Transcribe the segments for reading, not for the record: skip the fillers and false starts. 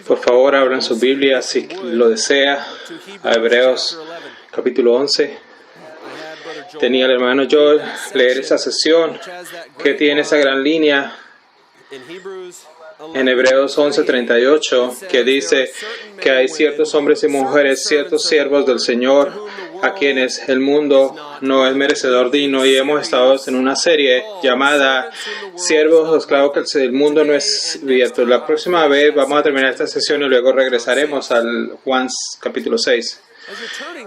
Por favor, abran su Biblia si lo desea a Hebreos capítulo 11. Tenía el hermano Joel leer esa sesión que tiene esa gran línea en Hebreos 11:38 que dice que hay ciertos hombres y mujeres, ciertos siervos del Señor a quienes el mundo no es merecedor digno, y hemos estado en una serie llamada Siervos o Esclavos que el mundo no es abierto. La próxima vez vamos a terminar esta sesión y luego regresaremos al Juan capítulo 6.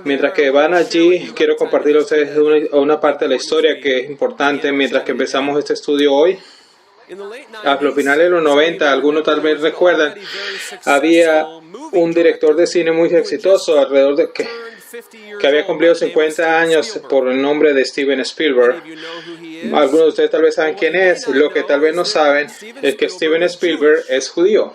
Mientras que van allí, quiero compartir a ustedes una parte de la historia que es importante mientras que empezamos este estudio hoy. A los finales de los 90, algunos tal vez recuerdan, había un director de cine muy exitoso alrededor de que había cumplido 50 años por el nombre de Steven Spielberg. Algunos de ustedes tal vez saben quién es. Lo que tal vez no saben es que Steven Spielberg es judío.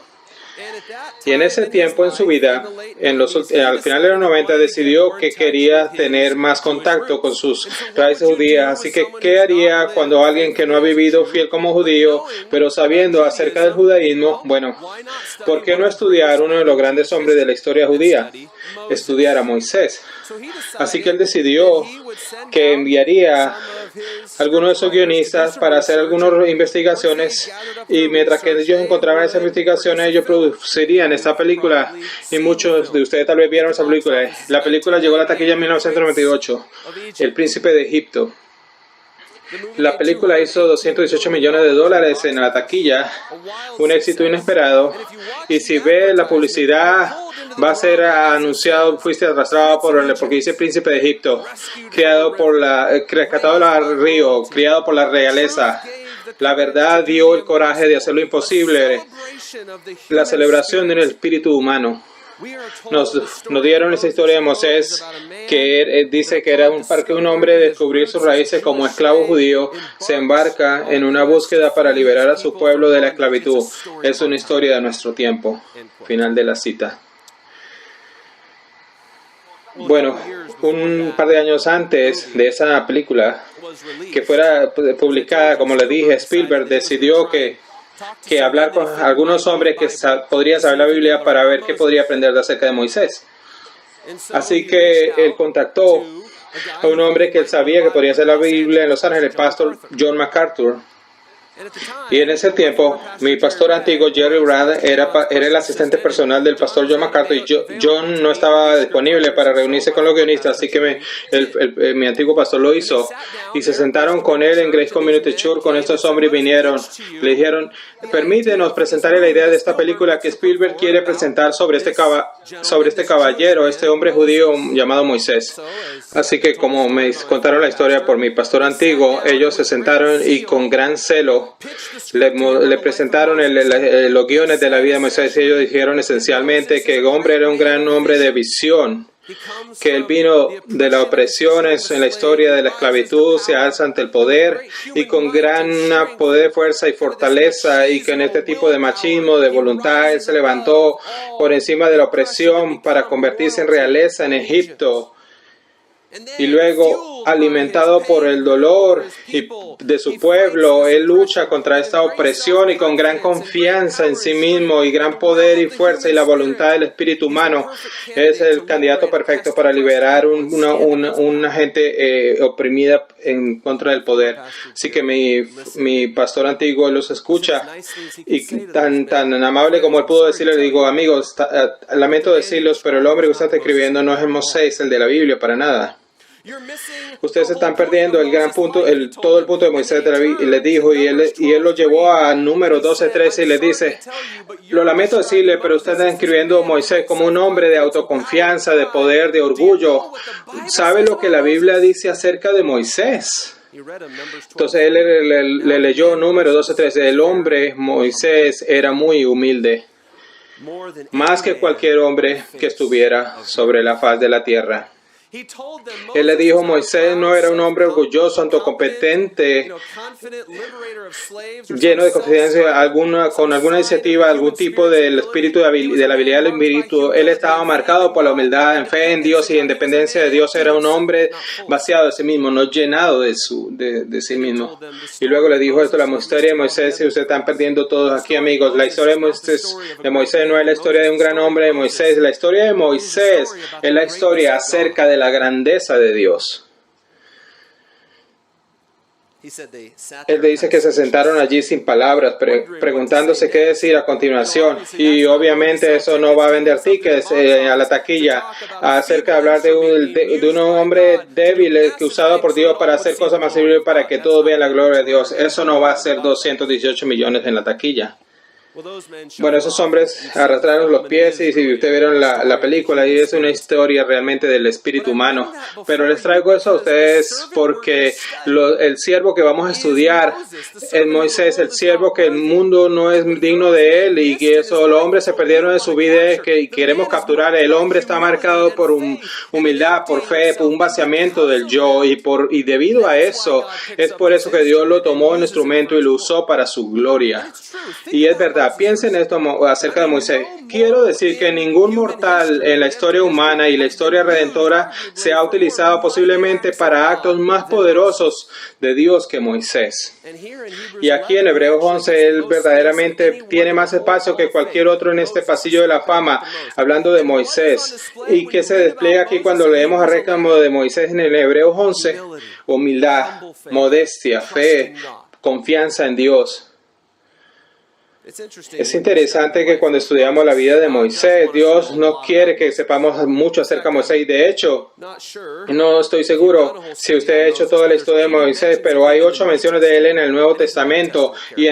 Y en ese tiempo en su vida, al final de los 90, decidió que quería tener más contacto con sus raíces judías. Así que, ¿qué haría cuando alguien que no ha vivido fiel como judío, pero sabiendo acerca del judaísmo? Bueno, ¿por qué no estudiar uno de los grandes hombres de la historia judía? Estudiar a Moisés. Así que él decidió que enviaría a algunos de esos guionistas para hacer algunas investigaciones, y mientras que ellos encontraban esas investigaciones, ellos producirían esta película, y muchos de ustedes tal vez vieron esa película. La película llegó a la taquilla en 1998, El Príncipe de Egipto. La película hizo $218 millones en la taquilla, un éxito inesperado, y si ve la publicidad, va a ser anunciado, fuiste arrastrado porque dice Príncipe de Egipto, rescatado del río, criado por la realeza. La verdad dio el coraje de hacer lo imposible, la celebración del espíritu humano. Nos dieron esa historia de Moisés, que dice que era para que un hombre descubrir sus raíces como esclavo judío, se embarca en una búsqueda para liberar a su pueblo de la esclavitud. Es una historia de nuestro tiempo. Final de la cita. Bueno, un par de años antes de esa película que fuera publicada, como le dije, Spielberg decidió que hablar con algunos hombres que podrían saber la Biblia para ver qué podría aprender acerca de Moisés. Así que él contactó a un hombre que él sabía que podría hacer la Biblia en Los Ángeles, el pastor John MacArthur. Y en ese tiempo, mi pastor antiguo, Jerry Rad, era el asistente personal del pastor John MacArthur, y John no estaba disponible para reunirse con los guionistas, así que mi antiguo pastor lo hizo, y se sentaron con él en Grace Community Church con estos hombres, y vinieron, le dijeron: permítenos presentarle la idea de esta película que Spielberg quiere presentar sobre este caballero, este hombre judío llamado Moisés. Así que, como me contaron la historia por mi pastor antiguo, ellos se sentaron y con gran celo le presentaron los guiones de la vida de Moisés, y ellos dijeron esencialmente que el hombre era un gran hombre de visión, que él vino de las opresiones en la historia de la esclavitud, se alza ante el poder, y con gran poder, fuerza y fortaleza, y que en este tipo de machismo, de voluntad, él se levantó por encima de la opresión para convertirse en realeza en Egipto. Y luego, alimentado por el dolor de su pueblo, él lucha contra esta opresión, y con gran confianza en sí mismo y gran poder y fuerza y la voluntad del espíritu humano, es el candidato perfecto para liberar una gente oprimida en contra del poder. Así que mi pastor antiguo los escucha, y tan amable como él pudo decirle, le digo: amigos, lamento decirlos, pero el hombre que usted está escribiendo no es Moisés, el de la Biblia, para nada. Ustedes están perdiendo el gran punto, todo el punto de Moisés de la Biblia. Y le dijo, y él lo llevó a número 12:13, y le dice: lo lamento decirle, pero ustedes están escribiendo a Moisés como un hombre de autoconfianza, de poder, de orgullo. ¿Sabe lo que la Biblia dice acerca de Moisés? Entonces él le leyó número 12:13. El hombre Moisés era muy humilde, más que cualquier hombre que estuviera sobre la faz de la tierra. Él le dijo, Moisés no era un hombre orgulloso, autocompetente, lleno de confianza, con alguna iniciativa, algún tipo del espíritu de la habilidad del espíritu. Él estaba marcado por la humildad, en fe en Dios y en dependencia de Dios. Era un hombre vaciado de sí mismo, no llenado de sí mismo. Y luego le dijo esto, la historia de Moisés, y ustedes están perdiendo todos aquí, amigos. La historia de Moisés no es la historia de un gran hombre de Moisés. La historia de Moisés es la historia acerca de la grandeza de Dios. Él dice que se sentaron allí sin palabras, preguntándose qué decir a continuación. Y obviamente eso no va a vender tickets a la taquilla acerca de hablar de un hombre débil que usado por Dios para hacer cosas más civiles para que todos vean la gloria de Dios. Eso no va a ser 218 millones en la taquilla. Bueno, esos hombres arrastraron los pies y si ustedes vieron la película, y es una historia realmente del espíritu humano. Pero les traigo eso a ustedes porque el siervo que vamos a estudiar es Moisés, el siervo que el mundo no es digno de él y que eso, los hombres se perdieron en su vida que queremos capturar. El hombre está marcado por humildad, por fe, por un vaciamiento del yo y debido a eso, es por eso que Dios lo tomó en instrumento y lo usó para su gloria. Y es verdad. Piensen esto acerca de Moisés. Quiero decir que ningún mortal en la historia humana y la historia redentora se ha utilizado posiblemente para actos más poderosos de Dios que Moisés. Y aquí en Hebreos 11, él verdaderamente tiene más espacio que cualquier otro en este pasillo de la fama, hablando de Moisés. ¿Y que se despliega aquí cuando leemos a reclamo de Moisés en el Hebreos 11? Humildad, modestia, fe, confianza en Dios. Es interesante que cuando estudiamos la vida de Moisés, Dios no quiere que sepamos mucho acerca de Moisés. Y de hecho, no estoy seguro si usted ha hecho toda la historia de Moisés, pero hay 8 menciones de él en el Nuevo Testamento y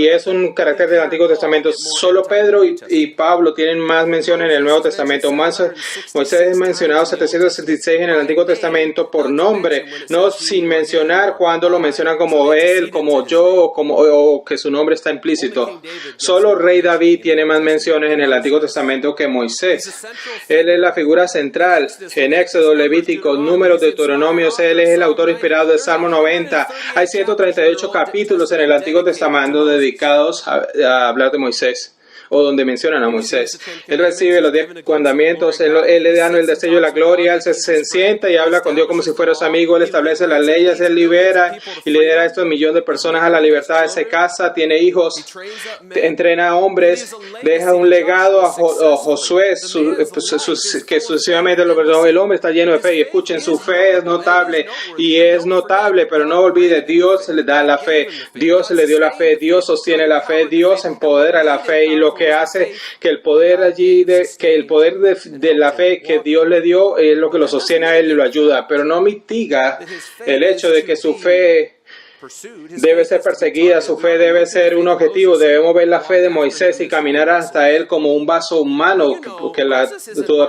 es un carácter del Antiguo Testamento. Solo Pedro y Pablo tienen más menciones en el Nuevo Testamento. Moisés es mencionado 766 en el Antiguo Testamento por nombre, no sin mencionar cuando lo mencionan como él, como yo, o que su nombre está implícito. Solo Rey David tiene más menciones en el Antiguo Testamento que Moisés. Él es la figura central en Éxodo, Levítico, Números, Deuteronomios. Él es el autor inspirado del Salmo 90. Hay 138 capítulos en el Antiguo Testamento dedicados a hablar de Moisés, o donde mencionan a Moisés. Él recibe los 10 mandamientos, él le da el destello de la gloria, él se sienta y habla con Dios como si fuera su amigo, él establece las leyes, él libera y lidera a estos millones de personas a la libertad, él se casa, tiene hijos, entrena a hombres, deja un legado a Josué, que sucesivamente el hombre está lleno de fe, y escuchen, su fe es notable, pero no olvide, Dios le da la fe, Dios le dio la fe, Dios sostiene la fe, Dios empodera la fe, y lo que hace que el poder de la fe que Dios le dio es lo que lo sostiene a él y lo ayuda, pero no mitiga el hecho de que su fe debe ser perseguida, su fe debe ser un objetivo. Debemos ver la fe de Moisés y caminar hasta él como un vaso humano,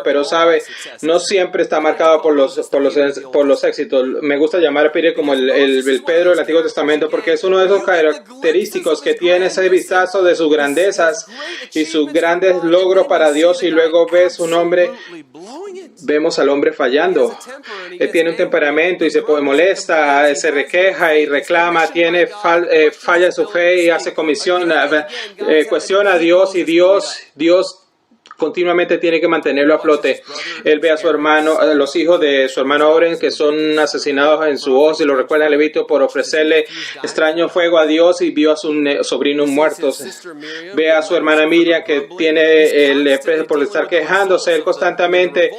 pero sabe, no siempre está marcado por los éxitos. Me gusta llamar a Peter como el Pedro del Antiguo Testamento porque es uno de esos característicos que tiene ese vistazo de sus grandezas y sus grandes logros para Dios, y luego vemos al hombre fallando. Él tiene un temperamento y se molesta, se requeja y reclama, falla en su fe y hace cuestiona a Dios, y Dios continuamente tiene que mantenerlo a flote. Él ve a su hermano, a los hijos de su hermano Oren, que son asesinados en su hoz, y lo recuerda en Levítico por ofrecerle extraño fuego a Dios, y vio a su sobrino muerto. Ve a su hermana Miriam, que tiene por estar quejándose. Él constantemente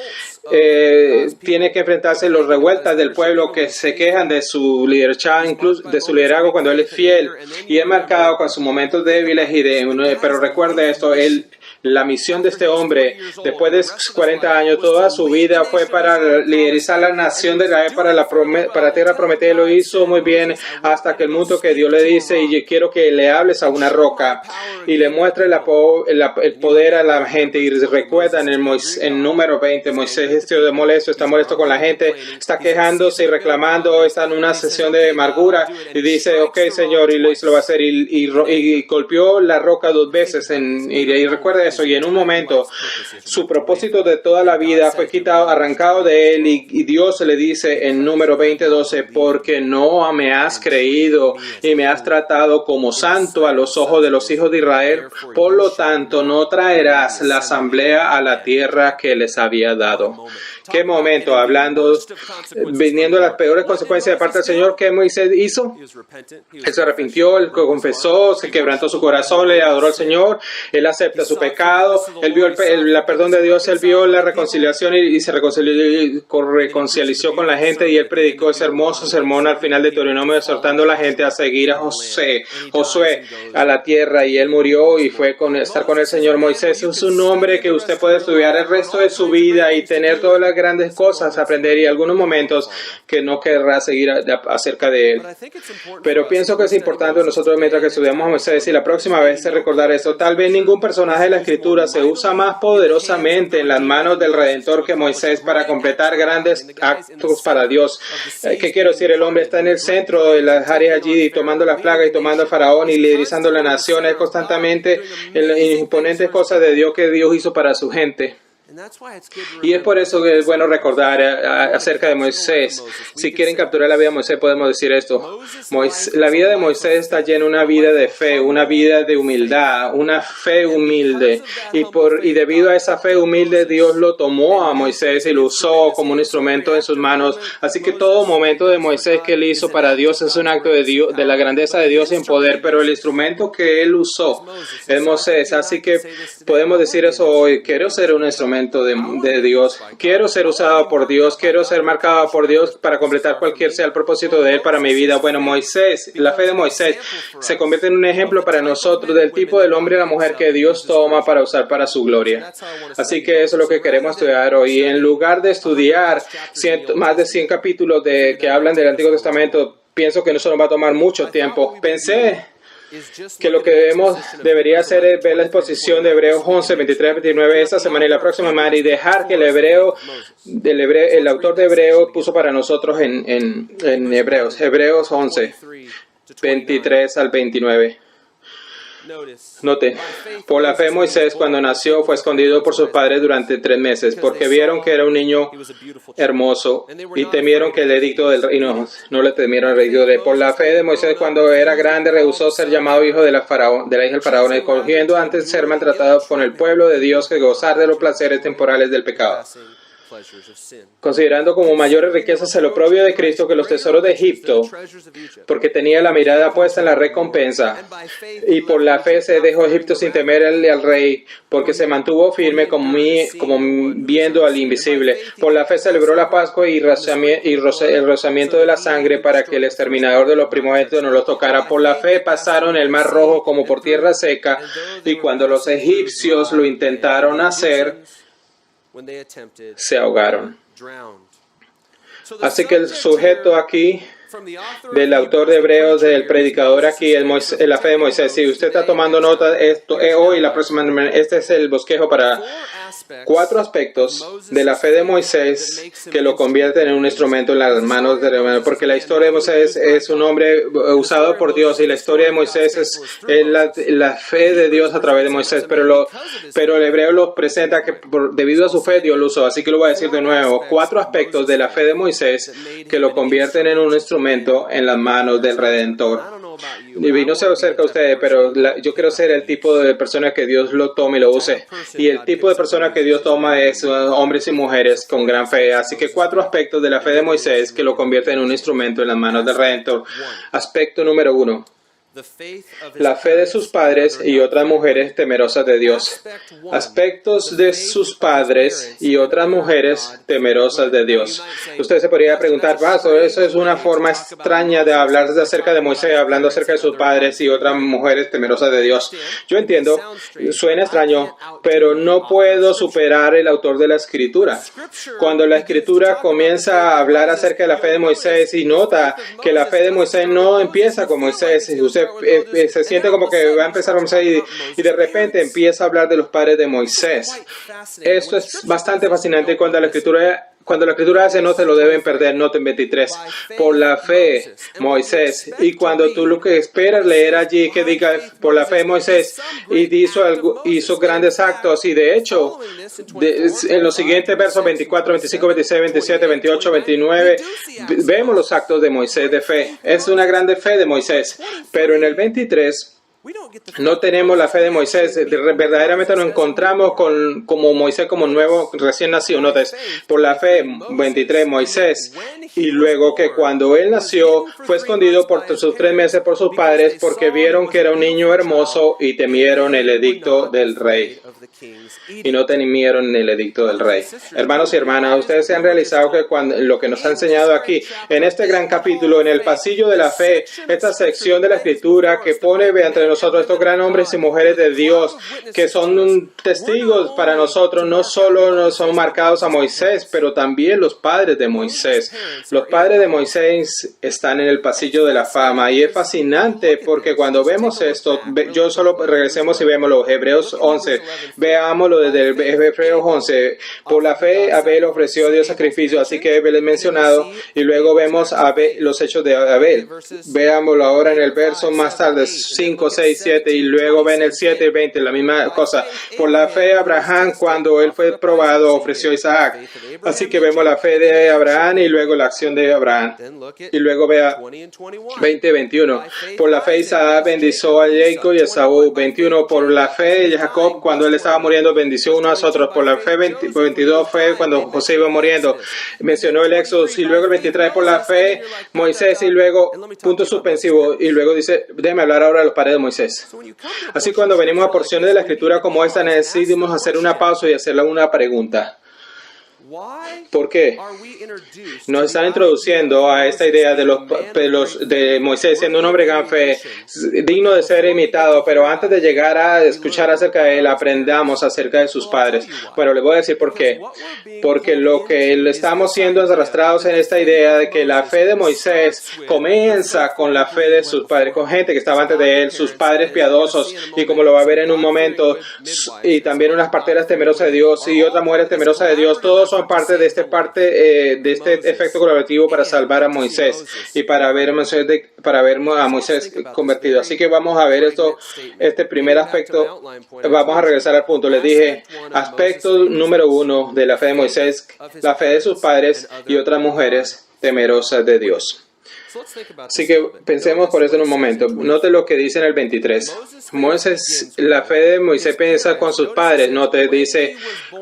tiene que enfrentarse a las revueltas del pueblo que se quejan de su liderazgo, incluso de su liderazgo cuando él es fiel, y es marcado con sus momentos débiles pero recuerde esto, la misión de este hombre, después de 40 años, toda su vida fue para liderizar la nación de Israel para tierra prometida. Lo hizo muy bien hasta que el mundo que Dios le dice, y yo quiero que le hables a una roca y le muestre el poder a la gente. Y recuerdan en número 20, Moisés está molesto con la gente, está quejándose y reclamando, está en una sesión de amargura y dice, ok, Señor, y lo va a hacer, y golpeó la roca 2 veces. Y recuerda eso, y en un momento su propósito de toda la vida fue quitado, arrancado de él, y Dios le dice en número 20:12, porque no me has creído y me has tratado como santo a los ojos de los hijos de Israel, por lo tanto no traerás la asamblea a la tierra que les había dado. ¿Qué momento? Hablando, viniendo las peores consecuencias de parte del Señor, ¿qué Moisés hizo? Él se arrepintió, él confesó, se quebrantó su corazón, le adoró al Señor, él acepta su pecado, él vio la perdón de Dios, él vio la reconciliación y se reconcilió con la gente, y él predicó ese hermoso sermón al final de Deuteronomio, exhortando a la gente a seguir a Josué a la tierra, y él murió y fue estar con el Señor. Moisés es un hombre que usted puede estudiar el resto de su vida y tener todas las grandes cosas, aprender, y algunos momentos que no querrá seguir acerca de él. Pero pienso que es importante nosotros, mientras que estudiamos a Moisés, y la próxima vez recordar esto. Tal vez ningún personaje de la Escritura se usa más poderosamente en las manos del Redentor que Moisés para completar grandes actos para Dios. ¿Qué quiero decir? El hombre está en el centro de las áreas allí, tomando la plaga y tomando al faraón y liderizando las naciones constantemente en las imponentes cosas de Dios que Dios hizo para su gente. Y es por eso que es bueno recordar acerca de Moisés. Si quieren capturar la vida de Moisés, podemos decir esto. La vida de Moisés está llena de una vida de fe, una vida de humildad, una fe humilde. Y debido a esa fe humilde, Dios lo tomó a Moisés y lo usó como un instrumento en sus manos. Así que todo momento de Moisés que él hizo para Dios es un acto de Dios, de la grandeza de Dios en poder, pero el instrumento que él usó es Moisés. Así que podemos decir eso hoy. Quiero ser un instrumento de Dios. Quiero ser usado por Dios. Quiero ser marcado por Dios para completar cualquier sea el propósito de Él para mi vida. Bueno, Moisés, la fe de Moisés se convierte en un ejemplo para nosotros del tipo del hombre y la mujer que Dios toma para usar para su gloria. Así que eso es lo que queremos estudiar hoy. En lugar de estudiar más de 100 capítulos que hablan del Antiguo Testamento, pienso que eso nos va a tomar mucho tiempo. Pensé que lo que debería hacer es ver la exposición de Hebreos 11, 23, 29 esta semana y la próxima semana, y dejar que el autor de Hebreos puso para nosotros en Hebreos 11, 23 al 29. Note, por la fe Moisés cuando nació fue escondido por sus padres durante 3 meses porque vieron que era un niño hermoso y temieron que el edicto del rey no le temieron el edicto del rey. Por la fe de Moisés cuando era grande rehusó ser llamado hijo de la hija del faraón, escogiendo antes ser maltratado con el pueblo de Dios que gozar de los placeres temporales del pecado, considerando como mayores riquezas el oprobio de Cristo que los tesoros de Egipto, porque tenía la mirada puesta en la recompensa. Y por la fe se dejó Egipto sin temerle al rey, porque se mantuvo firme como viendo al invisible. Por la fe celebró la Pascua y el rociamiento de la sangre para que el exterminador de los primogénitos no los tocara. Por la fe pasaron el mar rojo como por tierra seca, y cuando los egipcios lo intentaron hacer, se ahogaron. Así que el sujeto aquí del autor de Hebreos, del predicador aquí, es la fe de Moisés. Si usted está tomando nota, hoy la próxima, este es el bosquejo para 4 aspectos de la fe de Moisés que lo convierten en un instrumento en las manos de Dios. Porque la historia de Moisés es un hombre usado por Dios, y la historia de Moisés es la fe de Dios a través de Moisés. Pero el hebreo lo presenta que debido a su fe Dios lo usó. Así que lo voy a decir de nuevo. 4 aspectos de la fe de Moisés que lo convierten en un instrumento en las manos del Redentor. Y no sé acerca de ustedes, pero yo quiero ser el tipo de persona que Dios lo tome y lo use. Y el tipo de persona que Dios toma es hombres y mujeres con gran fe. Así que 4 aspectos de la fe de Moisés que lo convierten en un instrumento en las manos del Redentor. Aspecto número 1. La fe de sus padres y otras mujeres temerosas de Dios. Aspectos de sus padres y otras mujeres temerosas de Dios. Usted se podría preguntar, Pastor, eso es una forma extraña de hablar acerca de Moisés, hablando acerca de sus padres y otras mujeres temerosas de Dios. Yo entiendo, suena extraño, pero no puedo superar el autor de la Escritura. Cuando la Escritura comienza a hablar acerca de la fe de Moisés y nota que la fe de Moisés no empieza con Moisés, usted se siente como que va a empezar a Moisés y de repente empieza a hablar de los padres de Moisés. Esto es bastante fascinante cuando la Escritura cuando la escritura hace no te lo deben perder, nota en 23, por la fe Moisés, y cuando tú lo que esperas leer allí que diga por la fe Moisés y hizo grandes actos, y de hecho en los siguientes versos 24, 25, 26, 27, 28, 29 vemos los actos de Moisés de fe. Es una grande fe de Moisés, pero en el 23 no tenemos la fe de Moisés. Verdaderamente nos encontramos como Moisés, como nuevo recién nacido. Notes, por la fe, 23, Moisés. Y luego que cuando él nació, fue escondido por sus 3 meses por sus padres, porque vieron que era un niño hermoso y temieron el edicto del rey. Y no temieron el edicto del rey. Hermanos y hermanas, ustedes se han realizado que lo que nos ha enseñado aquí, en este gran capítulo, en el pasillo de la fe, esta sección de la escritura que pone entre nosotros estos grandes hombres y mujeres de Dios, que son testigos para nosotros, no solo son marcados a Moisés, pero también los padres de Moisés. Los padres de Moisés están en el pasillo de la fama, y es fascinante porque cuando vemos esto, yo solo regresemos y vemos los Hebreos 11, veámoslo desde el Hebreos 11. Por la fe Abel ofreció a Dios sacrificio, así que Abel es mencionado, y luego vemos los hechos de Abel. Veámoslo ahora en el verso más tarde, 5, 6, 7, y luego ven el 7 y 20, la misma cosa. Por la fe Abraham, cuando él fue probado, ofreció a Isaac. Así que vemos la fe de Abraham y luego la acción de Abraham. Y luego vea 20 y 21. Por la fe Isaac bendició a Jacob y a Esaú. 21. Por la fe Jacob, cuando él estaba muriendo, bendició unos a otros. Por la fe 22 fue cuando José iba muriendo. Mencionó el Éxodo. Y luego el 23 por la fe Moisés, y luego punto suspensivo. Y luego dice, déjeme hablar ahora de los padres de Moisés. Así cuando venimos a porciones de la escritura como esta, necesitamos hacer una pausa y hacerle una pregunta. ¿Por qué nos están introduciendo a esta idea de Moisés siendo un hombre gran fe, digno de ser imitado? Pero antes de llegar a escuchar acerca de él, aprendamos acerca de sus padres. Bueno, les voy a decir por qué. Porque lo que estamos siendo arrastrados en esta idea de que la fe de Moisés comienza con la fe de sus padres, con gente que estaba antes de él, sus padres piadosos, y como lo va a ver en un momento, y también unas parteras temerosas de Dios y otras mujeres temerosas de Dios. Todos son parte de este efecto colaborativo para salvar a Moisés y para ver a Moisés convertido. Así que vamos a ver este primer aspecto. Vamos a regresar al punto. Les dije, aspecto número 1 de la fe de Moisés, la fe de sus padres y otras mujeres temerosas de Dios. Así que pensemos por eso en un momento. Note lo que dice en el 23. La fe de Moisés piensa con sus padres. Note, dice,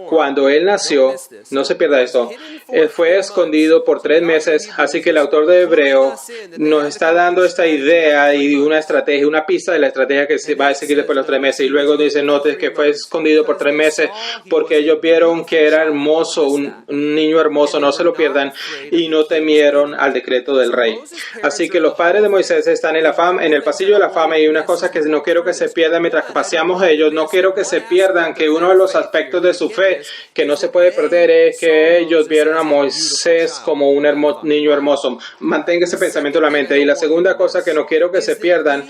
cuando él nació, no se pierda esto, él fue escondido por 3 meses. Así que el autor de Hebreo nos está dando esta idea y una estrategia, una pista de la estrategia que se va a seguir después de los 3 meses. Y luego dice, note que fue escondido por 3 meses porque ellos vieron que era hermoso, un niño hermoso, no se lo pierdan, y no temieron al decreto del rey. Así que los padres de Moisés están en el pasillo de la fama, y una cosa que no quiero que se pierda mientras paseamos ellos, no quiero que se pierdan que uno de los aspectos de su fe que no se puede perder es que ellos vieron a Moisés como un niño hermoso. Mantenga ese pensamiento en la mente. Y la segunda cosa que no quiero que se pierdan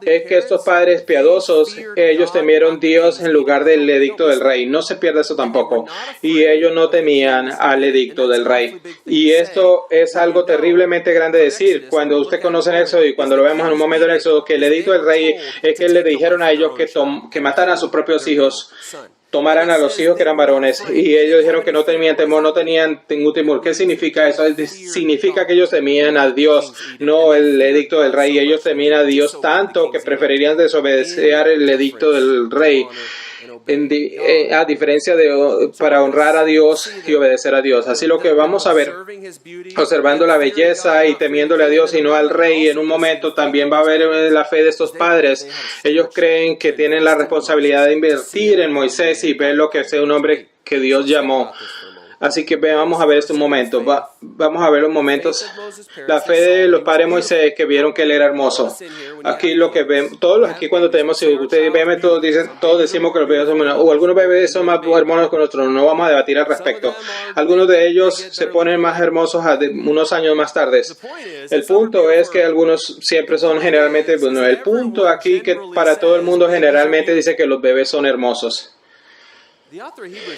es que estos padres piadosos, ellos temieron Dios en lugar del edicto del rey. No se pierda eso tampoco. Y ellos no temían al edicto del rey. Y esto es algo terriblemente grande de decir. Cuando usted conoce en Éxodo, y cuando lo vemos en un momento en Éxodo, que el edicto del rey es que le dijeron a ellos que mataran a sus propios hijos, tomaran a los hijos que eran varones, y ellos dijeron que no tenían temor, no tenían ningún temor. ¿Qué significa eso? Significa que ellos temían a Dios, no el edicto del rey. Ellos temían a Dios tanto que preferirían desobedecer el edicto del rey, a diferencia de para honrar a Dios y obedecer a Dios. Así lo que vamos a ver, observando la belleza y temiéndole a Dios y no al rey, en un momento también va a ver la fe de estos padres. Ellos creen que tienen la responsabilidad de invertir en Moisés y ver lo que es un hombre que Dios llamó. Así que vamos a ver estos momentos. Vamos a ver los momentos. La fe de los padres de Moisés que vieron que él era hermoso. Aquí lo que ven, todos aquí cuando tenemos, si ustedes ven, todos decimos que los bebés son buenos, o algunos bebés son más hermosos que otros. No vamos a debatir al respecto. Algunos de ellos se ponen más hermosos unos años más tarde. El punto es que algunos siempre son generalmente buenos. El punto aquí que para todo el mundo generalmente dice que los bebés son hermosos.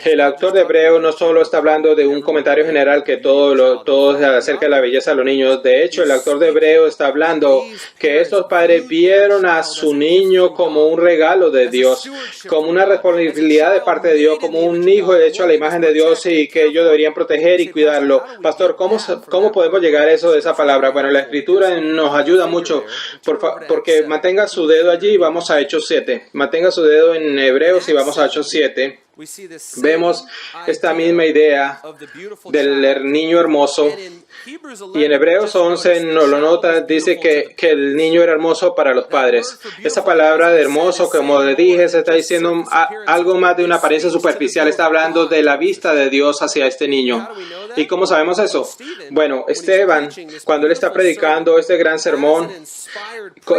El autor de Hebreo no solo está hablando de un comentario general que todo acerca de la belleza de los niños. De hecho, el autor de Hebreo está hablando que estos padres vieron a su niño como un regalo de Dios, como una responsabilidad de parte de Dios, como un hijo hecho a la imagen de Dios y que ellos deberían proteger y cuidarlo. Pastor, ¿cómo podemos llegar a eso de esa palabra? Bueno, la escritura nos ayuda mucho porque mantenga su dedo allí y vamos a Hechos 7. Mantenga su dedo en Hebreos y vamos a Hechos 7. Vemos esta misma idea del niño hermoso y en Hebreos 11 nos lo nota, dice que el niño era hermoso para los padres. Esa palabra de hermoso, como le dije, se está diciendo algo más de una apariencia superficial, está hablando de la vista de Dios hacia este niño. ¿Y cómo sabemos eso? Bueno, Esteban, cuando él está predicando este gran sermón,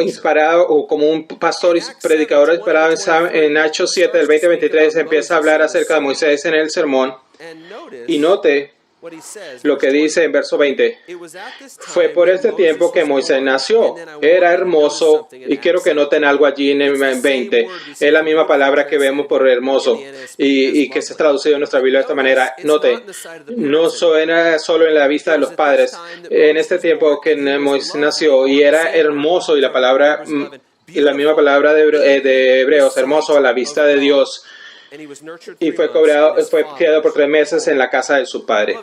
inspirado o como un pastor y predicador inspirado en Hechos 7 del 20-23, empieza a hablar acerca de Moisés en el sermón y note lo que dice en verso 20. Fue por este tiempo que Moisés nació. Era hermoso, y quiero que noten algo allí en el 20. Es la misma palabra que vemos por hermoso y que se ha traducido en nuestra Biblia de esta manera. Note, no suena solo en la vista de los padres. En este tiempo que Moisés nació y era hermoso, y la misma palabra de Hebreos, hermoso a la vista de Dios. Y fue criado por 3 meses en la casa de su padre.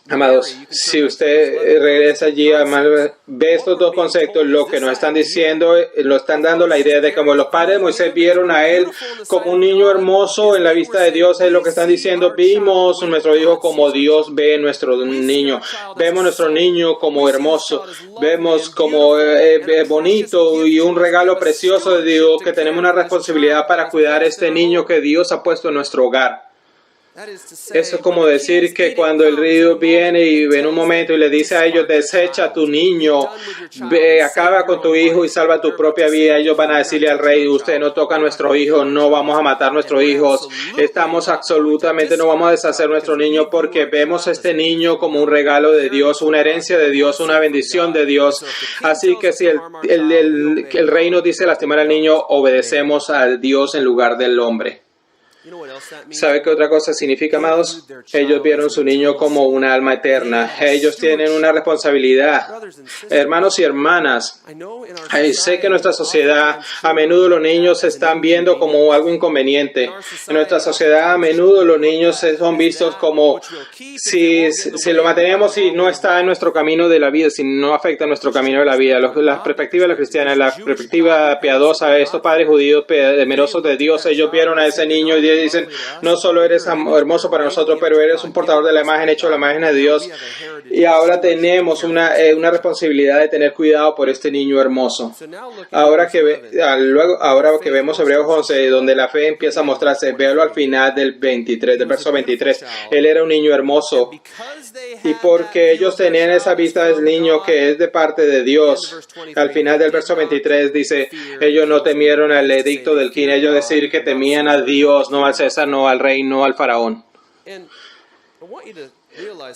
Amados, si usted regresa allí, ve estos dos conceptos, lo que nos están diciendo, lo están dando la idea de que como los padres de Moisés vieron a él como un niño hermoso en la vista de Dios, es lo que están diciendo, vimos nuestro hijo como Dios ve nuestro niño, vemos nuestro niño como hermoso, vemos como bonito y un regalo precioso de Dios, que tenemos una responsabilidad para cuidar a este niño que Dios ha puesto en nuestro hogar. Eso es como decir que cuando el río viene y en un momento y le dice a ellos, desecha a tu niño, acaba con tu hijo y salva tu propia vida, ellos van a decirle al rey, usted no toca a nuestro hijo, no vamos a matar a nuestros hijos, no vamos a deshacer a nuestro niño porque vemos a este niño como un regalo de Dios, una herencia de Dios, una bendición de Dios. Así que si el rey nos dice lastimar al niño, obedecemos a Dios en lugar del hombre. ¿Sabe qué otra cosa significa, amados? Ellos vieron su niño como una alma eterna. Ellos tienen una responsabilidad. Hermanos y hermanas, sé que en nuestra sociedad a menudo los niños se están viendo como algo inconveniente. En nuestra sociedad a menudo los niños son vistos como si lo mantenemos y no está en nuestro camino de la vida, si no afecta nuestro camino de la vida. La perspectiva de la cristiana, la perspectiva piadosa, estos padres judíos temerosos de Dios, ellos vieron a ese niño y dicen, no solo eres hermoso para nosotros, pero eres un portador de la imagen, hecho a la imagen de Dios. Y ahora tenemos una responsabilidad de tener cuidado por este niño hermoso. Ahora que vemos Hebreos 11, donde la fe empieza a mostrarse, véalo al final del verso 23. Él era un niño hermoso. Y porque ellos tenían esa vista del niño que es de parte de Dios, al final del verso 23 dice, ellos no temieron al edicto del king, ellos decir que temían a Dios, no al César, no al rey, no al faraón.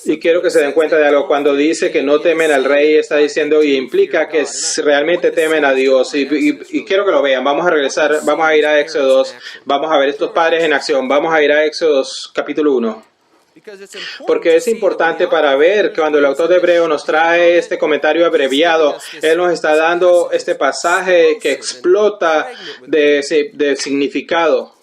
Y quiero que se den cuenta de algo. Cuando dice que no temen al rey, está diciendo y implica que realmente temen a Dios. Y quiero que lo vean. Vamos a regresar, vamos a ir a Éxodo 2. Vamos a ver estos padres en acción. Vamos a ir a Éxodo capítulo 1. Porque es importante para ver que cuando el autor de Hebreo nos trae este comentario abreviado, él nos está dando este pasaje que explota de significado.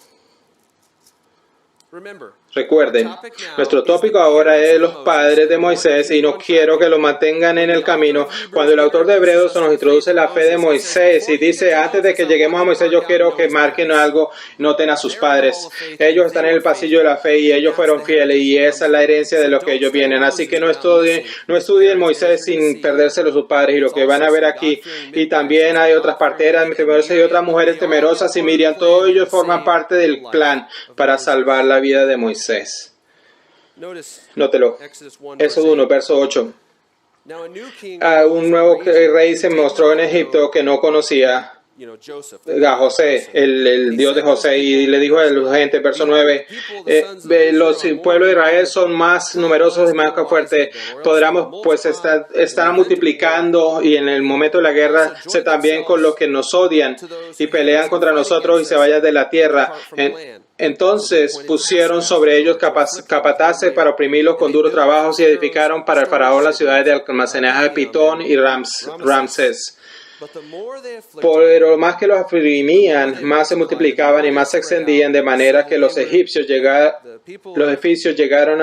Recuerden, nuestro tópico ahora es los padres de Moisés y no quiero que lo mantengan en el camino. Cuando el autor de Hebreos nos introduce la fe de Moisés y dice, antes de que lleguemos a Moisés, yo quiero que marquen algo, noten a sus padres. Ellos están en el pasillo de la fe y ellos fueron fieles y esa es la herencia de lo que ellos vienen. Así que no estudien Moisés sin perdérselo a sus padres y lo que van a ver aquí. Y también hay otras parteras temerosas y otras mujeres temerosas y Miriam, todos ellos forman parte del plan para salvar la vida de Moisés. Nótelo. Éxodo 1, verso 8. Un nuevo rey se mostró en Egipto que no conocía a José, el Dios de José, y le dijo a la gente, verso 9, los pueblos de Israel son más numerosos y más fuertes, podremos pues estar multiplicando y en el momento de la guerra también con los que nos odian y pelean contra nosotros y se vayan de la tierra. Entonces pusieron sobre ellos capataces para oprimirlos con duros trabajos y edificaron para el faraón las ciudades de almacenaje de Pitón y Ramsés. Pero más que los oprimían, más se multiplicaban y más se extendían, de manera que los egipcios llegaron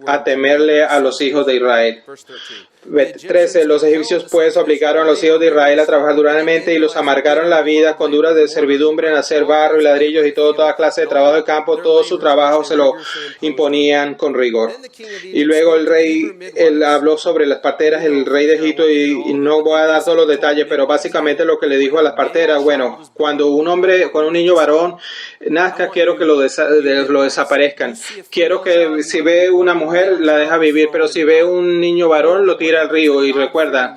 a temerle a los hijos de Israel. 13. Los egipcios pues obligaron a los hijos de Israel a trabajar duramente y los amargaron la vida con duras de servidumbre en hacer barro y ladrillos y toda clase de trabajo de campo. Todo su trabajo se lo imponían con rigor. Y luego el rey habló sobre las parteras, el rey de Egipto, y no voy a dar todos los detalles, pero básicamente lo que le dijo a las parteras: bueno, cuando un niño varón nazca, quiero que lo desaparezcan. Quiero que si ve una mujer, la deja vivir, pero si ve un niño varón, lo tira al río. Y recuerda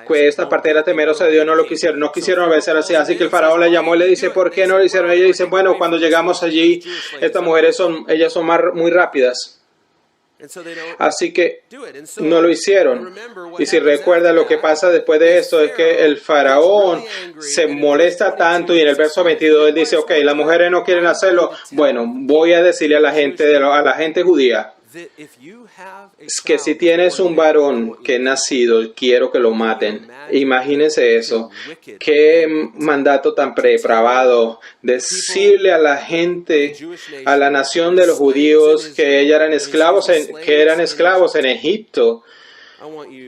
que esta partera temerosa de Dios no quisieron obedecer así que el faraón la llamó y le dice: ¿por qué no lo hicieron? Ellos dicen: bueno, cuando llegamos allí, estas mujeres son muy rápidas. Así que no lo hicieron. Y si recuerda, lo que pasa después de esto es que el faraón se molesta tanto, y en el verso 22 él dice: ok, las mujeres no quieren hacerlo. Bueno, voy a decirle a la gente judía que si tienes un varón que es nacido, quiero que lo maten. Imagínense eso. Qué mandato tan depravado. Decirle a la gente, a la nación de los judíos, que eran esclavos en Egipto: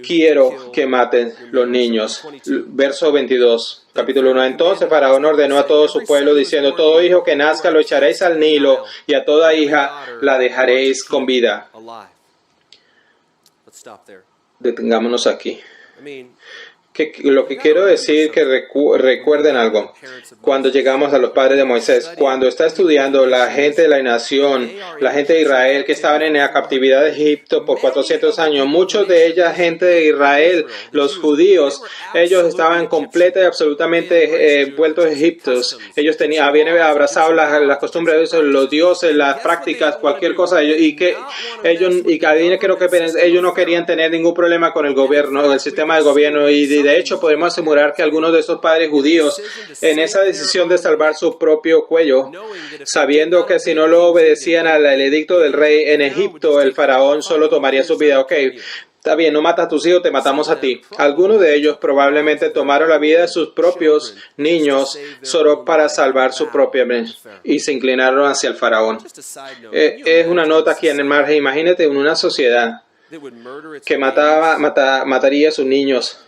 quiero que maten los niños. Verso 22, capítulo 1. Entonces Faraón ordenó a todo su pueblo diciendo: todo hijo que nazca lo echaréis al Nilo, y a toda hija la dejaréis con vida. Detengámonos aquí. Lo que quiero decir, que recuerden algo. Cuando llegamos a los padres de Moisés, cuando está estudiando la gente de la nación, la gente de Israel que estaban en la captividad de Egipto por 400 años, muchos de ellas, gente de Israel, los judíos, ellos estaban completa y absolutamente envueltos en Egipto. Ellos habían abrazado las costumbres de los dioses, las prácticas, cualquier cosa, y ellos no querían tener ningún problema con el gobierno, el sistema de gobierno. Y de hecho podemos asegurar que algunos de estos padres judíos, en esa decisión de salvar su propio cuello, sabiendo que si no lo obedecían al edicto del rey en Egipto, el faraón solo tomaría su vida. Ok, está bien, no matas a tus hijos, te matamos a ti. Algunos de ellos probablemente tomaron la vida de sus propios niños solo para salvar su propia vida y se inclinaron hacia el faraón. Es una nota aquí en el margen. Imagínate en una sociedad que mataría a sus niños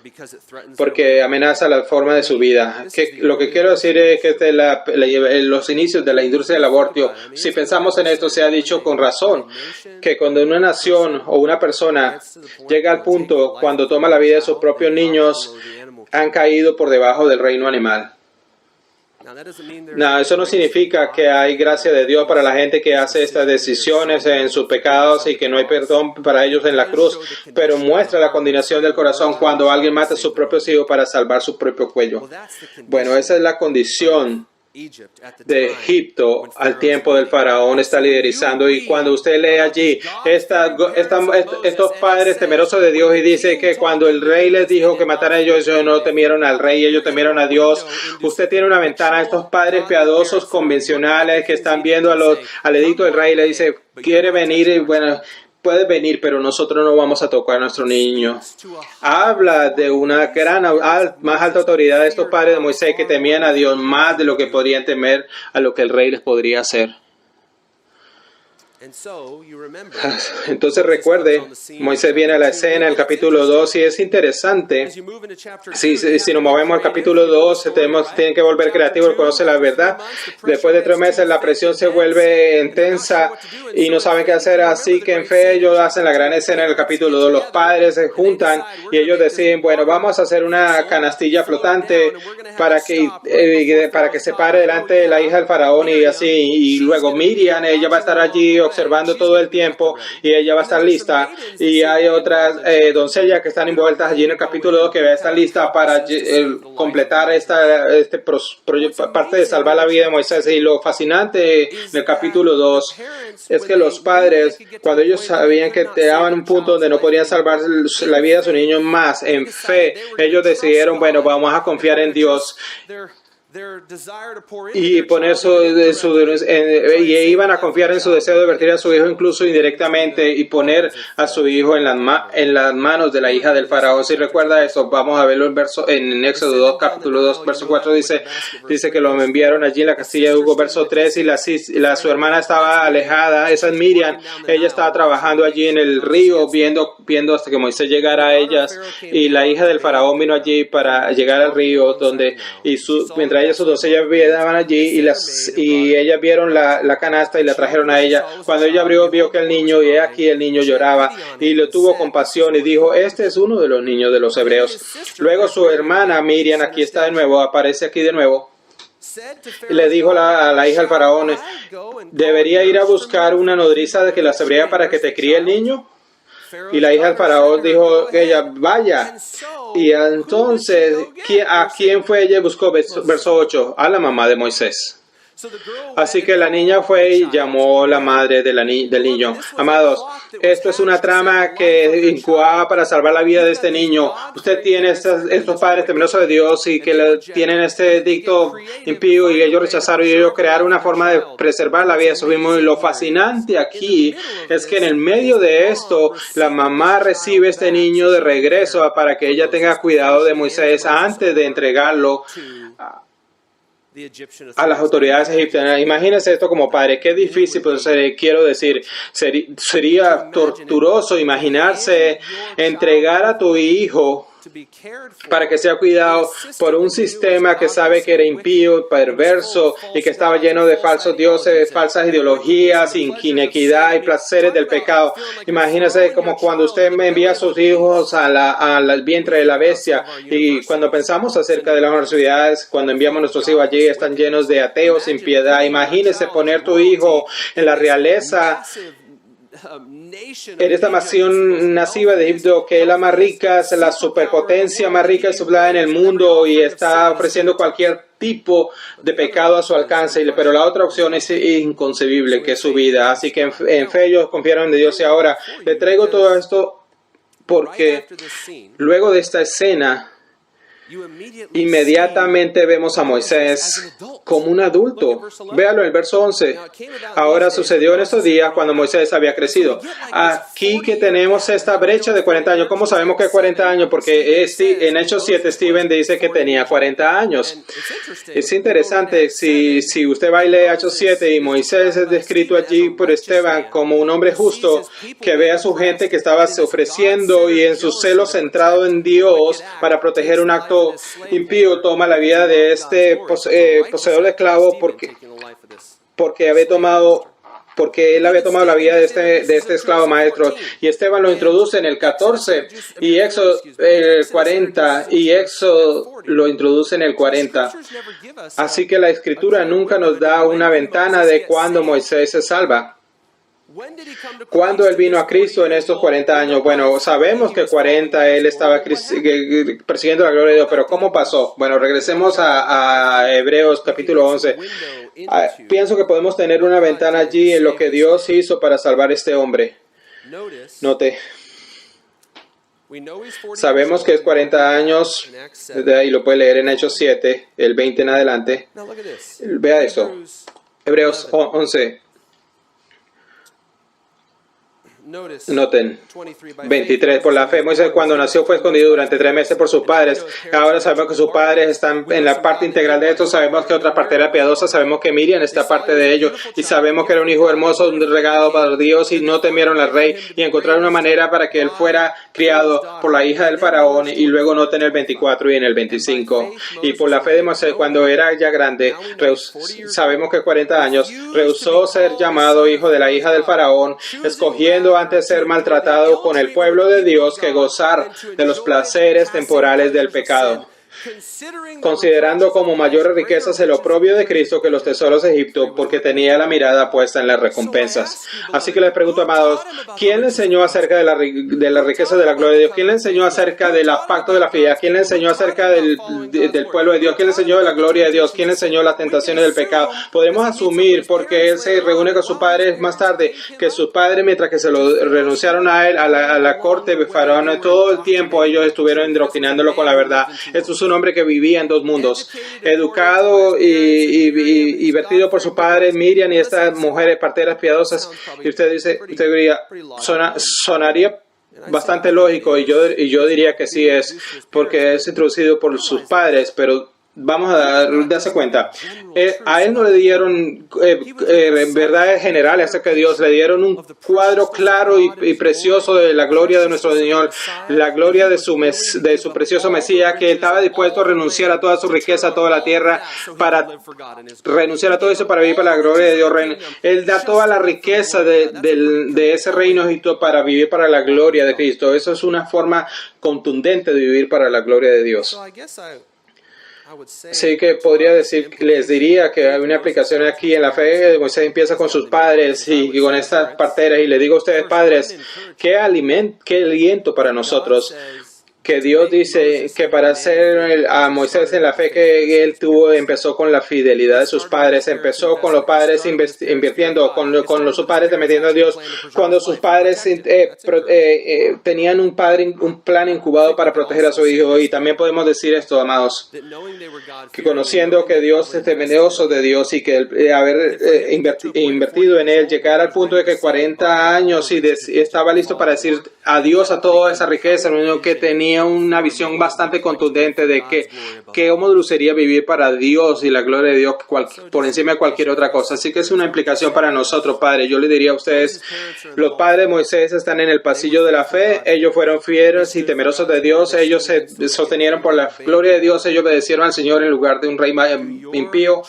porque amenaza la forma de su vida. Lo que quiero decir es que los inicios de la industria del aborto, si pensamos en esto, se ha dicho con razón que cuando una nación o una persona llega al punto cuando toma la vida de sus propios niños, han caído por debajo del reino animal. No, eso no significa que hay gracia de Dios para la gente que hace estas decisiones en sus pecados y que no hay perdón para ellos en la cruz, pero muestra la condenación del corazón cuando alguien mata a sus propios hijos para salvar su propio cuello. Bueno, esa es la condición de Egipto al tiempo del faraón está liderizando. Y cuando usted lee allí estos padres temerosos de Dios, y dice que cuando el rey les dijo que matara a ellos no temieron al rey, ellos temieron a Dios. Usted tiene una ventana a estos padres piadosos convencionales que están viendo al edicto del rey y le dice: quiere venir, y bueno, puede venir, pero nosotros no vamos a tocar a nuestro niño. Habla de una más alta autoridad de estos padres de Moisés que temían a Dios más de lo que podrían temer a lo que el rey les podría hacer. Entonces recuerde, Moisés viene a la escena en el capítulo 2 y es interesante. Si nos movemos al capítulo 2, tienen que volver creativos, conoce la verdad. Después de 3 meses la presión se vuelve intensa y no saben qué hacer, así que en fe ellos hacen la gran escena en el capítulo 2. Los padres se juntan y ellos deciden: bueno, vamos a hacer una canastilla flotante para que se pare delante de la hija del faraón, y así. Y luego Miriam, ella va a estar allí observando todo el tiempo y ella va a estar lista, y hay otras doncellas que están envueltas allí en el capítulo 2 que va a estar lista para completar parte de salvar la vida de Moisés. Y lo fascinante del capítulo 2 es que los padres, cuando ellos sabían que llegaban a un punto donde no podían salvar la vida de sus niños más, en fe ellos decidieron: bueno, vamos a confiar en Dios. y poner y iban a confiar en su deseo de vertir a su hijo incluso indirectamente y poner a su hijo en las manos de la hija del faraón. Si recuerda eso, vamos a verlo en Éxodo 2, capítulo 2, verso 4, dice que lo enviaron allí en la castilla de Hugo, verso 3, y su hermana estaba alejada, esa es Miriam, ella estaba trabajando allí en el río, viendo hasta que Moisés llegara a ellas, y la hija del faraón vino allí para llegar al río, mientras ellas sus doncellas estaban allí, y ellas vieron la canasta y la trajeron a ella. Cuando ella abrió, vio que el niño, y aquí el niño lloraba, y le tuvo compasión y dijo, este es uno de los niños de los hebreos. Luego su hermana Miriam, aquí está de nuevo, aparece aquí de nuevo, y le dijo a la hija del faraón, ¿debería ir a buscar una nodriza de que la hebrea para que te críe el niño? Y la hija del faraón dijo que ella vaya. Y entonces, ¿a quién fue ella y buscó? Verso 8, a la mamá de Moisés. Así que la niña fue y llamó a la madre del niño. Amados, esto es una trama que incuaba para salvar la vida de este niño. Usted tiene estos padres temerosos de Dios y que tienen este edicto impío y ellos rechazaron y ellos crearon una forma de preservar la vida de su mismo. Y lo fascinante aquí es que en el medio de esto, la mamá recibe este niño de regreso para que ella tenga cuidado de Moisés antes de entregarlo a las autoridades egipcianas. Imagínense esto como padre, qué difícil, pues quiero decir, sería torturoso imaginarse entregar a tu hijo para que sea cuidado por un sistema que sabe que era impío, perverso y que estaba lleno de falsos dioses, falsas ideologías, inequidad y placeres del pecado. Imagínese como cuando usted envía a sus hijos al vientre de la bestia, y cuando pensamos acerca de las universidades, cuando enviamos a nuestros hijos allí, están llenos de ateos sin piedad. Imagínese poner tu hijo en la realeza en esta nación nacida de Egipto, que es la más rica, es la superpotencia más rica y sublime en el mundo, y está ofreciendo cualquier tipo de pecado a su alcance, pero la otra opción es inconcebible, que es su vida. Así que en fe ellos confiaron en Dios. Y ahora le traigo todo esto porque luego de esta escena, inmediatamente vemos a Moisés como un adulto. Véalo en el verso 11. Ahora sucedió en estos días cuando Moisés había crecido. Aquí que tenemos esta brecha de 40 años. ¿Cómo sabemos que 40 años? Porque en Hechos 7 Stephen dice que tenía 40 años. Es interesante, si usted va y lee Hechos 7 y Moisés es descrito allí por Esteban como un hombre justo que ve a su gente que estaba ofreciendo y en su celo centrado en Dios para proteger un acto impío, toma la vida de este poseedor de esclavo porque él había tomado la vida de este esclavo maestro. Y Esteban lo introduce en el 14 y Éxodo 40 y Éxodo lo introduce en el 40. Así que la escritura nunca nos da una ventana de cuando Moisés se salva. ¿Cuándo él vino a Cristo en estos 40 años? Bueno, sabemos que 40 él estaba persiguiendo la gloria de Dios, pero ¿cómo pasó? Bueno, regresemos a Hebreos capítulo 11. Pienso que podemos tener una ventana allí en lo que Dios hizo para salvar a este hombre. Note. Sabemos que es 40 años, y lo puede leer en Hechos 7, el 20 en adelante. Vea eso. Hebreos 11. Noten, 23. Por la fe, Moisés cuando nació fue escondido durante 3 meses por sus padres. Ahora sabemos que sus padres están en la parte integral de esto. Sabemos que otra parte era piadosa. Sabemos que Miriam está parte de ello. Y sabemos que era un hijo hermoso, un regalo para Dios. Y no temieron al rey. Y encontraron una manera para que él fuera criado por la hija del faraón. Y luego noten el 24 y en el 25. Y por la fe de Moisés, cuando era ya grande, sabemos que 40 años, rehusó ser llamado hijo de la hija del faraón, escogiendo antes ser maltratado con el pueblo de Dios que gozar de los placeres temporales del pecado, considerando como mayores riquezas el oprobio de Cristo que los tesoros de Egipto, porque tenía la mirada puesta en las recompensas. Así que les pregunto, amados, ¿quién le enseñó acerca de la riqueza de la gloria de Dios? ¿Quién le enseñó acerca del pacto de la fidelidad? ¿Quién le enseñó acerca del pueblo de Dios? ¿Quién le enseñó de la gloria de Dios? ¿Quién le enseñó las tentaciones del pecado? Podemos asumir, porque él se reúne con sus padres más tarde, que sus padres, mientras que se lo renunciaron a él, a la corte de Faraón, todo el tiempo ellos estuvieron indoctrinándolo con la verdad. Esto es un hombre que vivía en dos mundos, educado y vertido por su padre, Miriam, y estas mujeres parteras piadosas. Y usted diría, sonaría bastante lógico, y yo diría que sí es, porque es introducido por sus padres, pero vamos a darse cuenta. A él no le dieron verdades generales acerca de Dios, le dieron un cuadro claro y precioso de la gloria de nuestro Señor, la gloria de su precioso Mesías, que estaba dispuesto a renunciar a toda su riqueza, a toda la tierra, para renunciar a todo eso para vivir para la gloria de Dios. Él da toda la riqueza de ese reino egipto para vivir para la gloria de Cristo. Eso es una forma contundente de vivir para la gloria de Dios. Sí, que podría decir, les diría que hay una aplicación aquí en la fe. Moisés empieza con sus padres y con estas parteras, y le digo a ustedes, padres, qué aliento para nosotros, que Dios dice que para hacer a Moisés en la fe que él tuvo, empezó con la fidelidad de sus padres, empezó con los padres invirtiendo, con sus padres metiendo a Dios, cuando sus padres tenían un plan incubado para proteger a su hijo. Y también podemos decir esto, amados, que conociendo que Dios es temeroso de Dios, y que haber invertido en él, llegar al punto de que 40 años y estaba listo para decir adiós a toda esa riqueza, lo único que tenía una visión bastante contundente de que cómo luciría vivir para Dios y la gloria de Dios por encima de cualquier otra cosa. Así que es una implicación para nosotros, padres. Yo le diría a ustedes, los padres de Moisés están en el pasillo de la fe, ellos fueron fieles y temerosos de Dios, ellos se sostenieron por la gloria de Dios, ellos obedecieron al Señor en lugar de un rey impío.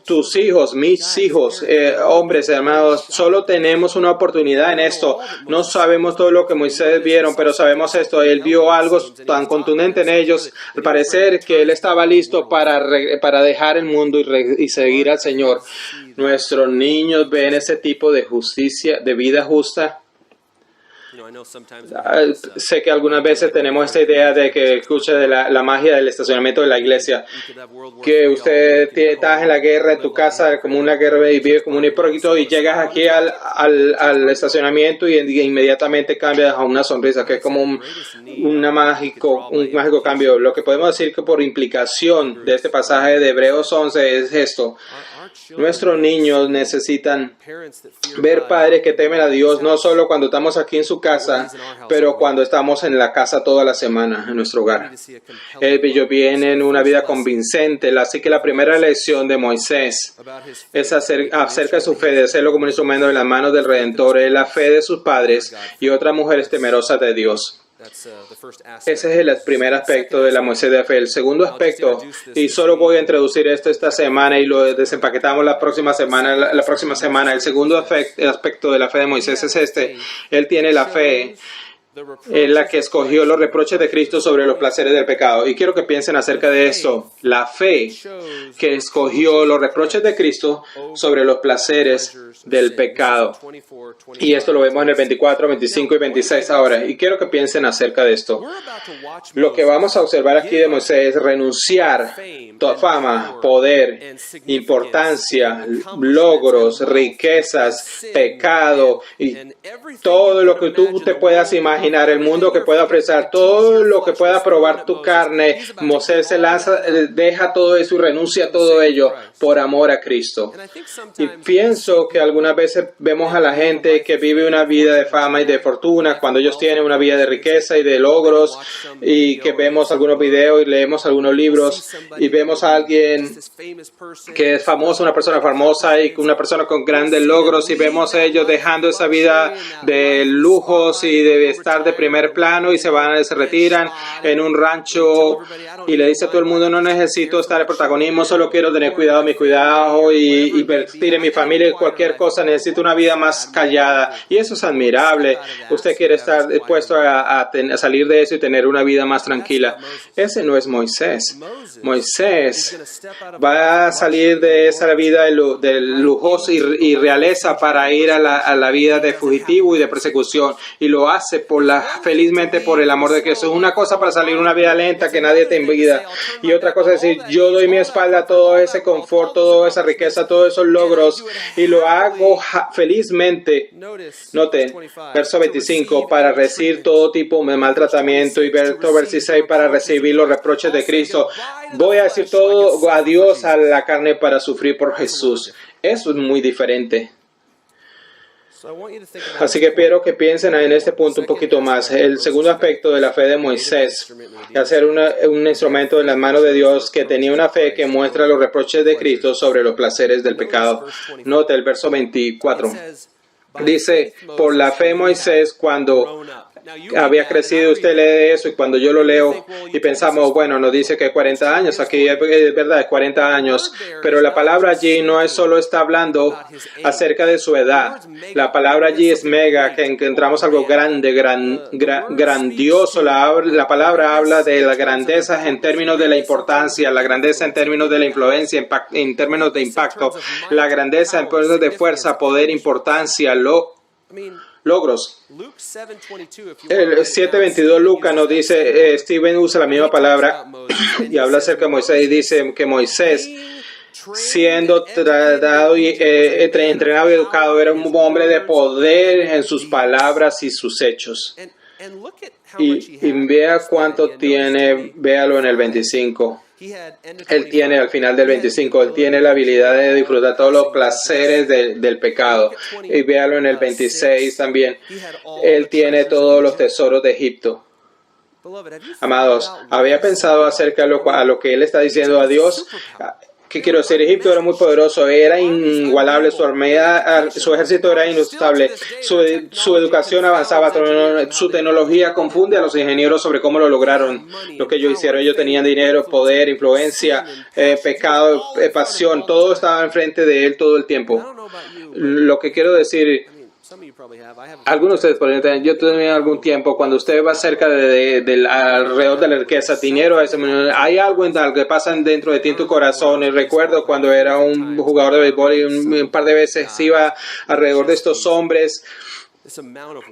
Tus hijos, mis hijos, hombres, hermanos, solo tenemos una oportunidad en esto. No sabemos todo lo que Moisés vieron, pero sabemos esto, él vio algo tan contundente en ellos, al parecer que él estaba listo para dejar el mundo y seguir al Señor. Nuestros niños ven ese tipo de justicia, de vida justa. Sé que algunas veces tenemos esta idea de que escucha de la magia del estacionamiento de la iglesia, que usted está en la guerra en tu casa, como una guerra, y vive como un hipócrita, y llegas aquí al estacionamiento y inmediatamente cambias a una sonrisa, que es como un mágico cambio. Lo que podemos decir que por implicación de este pasaje de Hebreos 11 es esto: nuestros niños necesitan ver padres que temen a Dios, no solo cuando estamos aquí en su casa, pero cuando estamos en la casa toda la semana, en nuestro hogar. Ellos vienen una vida convincente. Así que la primera lección de Moisés es acerca de su fe, de hacerlo como un instrumento en las manos del Redentor, es la fe de sus padres y otras mujeres temerosas de Dios. Ese es el primer aspecto de la Moisés de fe. El segundo aspecto, y solo voy a introducir esto esta semana y lo desempaquetamos la próxima semana. El segundo aspecto de la fe de Moisés es este: él tiene la fe en la que escogió los reproches de Cristo sobre los placeres del pecado. Y quiero que piensen acerca de esto. La fe que escogió los reproches de Cristo sobre los placeres del pecado. Y esto lo vemos en el 24, 25 y 26 ahora. Y quiero que piensen acerca de esto. Lo que vamos a observar aquí de Moisés es renunciar a fama, poder, importancia, logros, riquezas, pecado y todo lo que tú te puedas imaginar, el mundo que pueda ofrecer, todo lo que pueda probar tu carne. Moisés se lanza, deja todo eso y renuncia a todo ello por amor a Cristo. Y pienso que algunas veces vemos a la gente que vive una vida de fama y de fortuna, cuando ellos tienen una vida de riqueza y de logros, y que vemos algunos videos y leemos algunos libros y vemos a alguien que es famoso, una persona famosa y una persona con grandes logros, y vemos a ellos dejando esa vida de lujos y de estar de primer plano, y se retiran en un rancho y le dice a todo el mundo: no necesito estar en protagonismo, solo quiero tener cuidado de mi cuidado y invertir en mi familia y cualquier cosa, necesito una vida más callada. Y eso es admirable. Usted quiere estar dispuesto a salir de eso y tener una vida más tranquila. Ese no es Moisés. Moisés va a salir de esa vida de lujoso y realeza para ir a la vida de fugitivo y de persecución, y lo hace por felizmente por el amor de Cristo. Es una cosa para salir una vida lenta que nadie te envidia, y otra cosa es decir, yo doy mi espalda a todo ese confort, toda esa riqueza, todos esos logros, y lo hago felizmente. Note, verso 25, para recibir todo tipo de maltratamiento, y verso 26, para recibir los reproches de Cristo. Voy a decir todo adiós a la carne para sufrir por Jesús. Eso es muy diferente. Así que quiero que piensen en este punto un poquito más. El segundo aspecto de la fe de Moisés, hacer un instrumento en las manos de Dios que tenía una fe que muestra los reproches de Cristo sobre los placeres del pecado. Note el verso 24. Dice, por la fe Moisés, cuando había crecido, usted lee eso, y cuando yo lo leo y pensamos, bueno, nos dice que 40 años, aquí es verdad, es 40 años, pero la palabra allí no es solo está hablando acerca de su edad. La palabra allí es mega, que encontramos algo grande, grandioso. La palabra habla de la grandeza en términos de la importancia, la grandeza en términos de la influencia, en términos de impacto, la grandeza en términos de fuerza, poder, importancia, logros. El 7:22 Lucas nos didice, Steven usa la misma palabra y habla acerca de Moisés, y dice que Moisés, siendo tratado y entrenado y educado, era un hombre de poder en sus palabras y sus hechos. Y vea cuánto tiene, véalo en el 25. Él tiene, al final del 25, él tiene la habilidad de disfrutar todos los placeres del pecado. Y véalo en el 26 también. Él tiene todos los tesoros de Egipto. Amados, ¿había pensado acerca de a lo que él está diciendo a Dios? ¿Qué quiero decir? Egipto era muy poderoso, era inigualable, su ejército era inustable, su educación avanzaba, su tecnología confunde a los ingenieros sobre cómo lo lograron, lo que ellos hicieron. Ellos tenían dinero, poder, influencia, pecado, pasión, todo estaba enfrente de él todo el tiempo. Lo que quiero decir, algunos de ustedes podrían tener, yo tenía algún tiempo, cuando usted va cerca alrededor de la riqueza, dinero, hay algo que pasa dentro de ti en tu corazón. Y recuerdo cuando era un jugador de béisbol y un par de veces iba alrededor de estos hombres